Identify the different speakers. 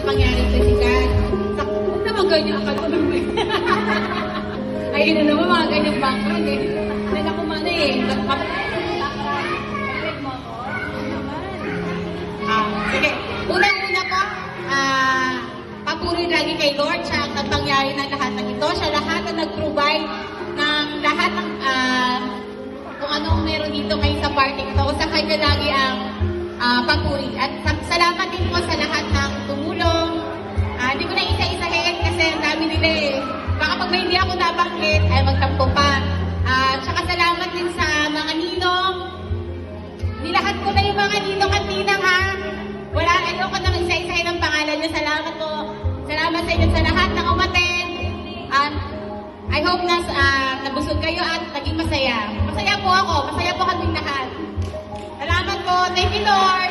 Speaker 1: pangyari ito si God. Huwag naman ganyan akal ko naman. Ayun na naman, mga ganyang background eh. Hindi na kumana eh. Sige. Unang-una po, papuri lagi kay Lord. Siya ang nagpangyari ng lahat ng ito. Siya lahat ang nag-provide ng lahat ng kung anong meron dito ngayon sa party ito. Sa kanya lagi ang papuri. At salamat din po sa lahat ng tumulong. Hindi ko na isa-isahin kasi ang dami nila eh. Baka pag may hindi ako nabanggit, ay magtampo pa. Tsaka salamat din sa mga ninong. Nilahat ko na yung mga ninong at ninang ha. Wala, ayoko nang isa-isahin ang pangalan niyo. Salamat po. Salamat sa inyo sa lahat ng umaten. I hope na nabusog kayo at naging masaya. Masaya po ako. Masaya po kaming lahat. Salamat po. Thank you, Lord.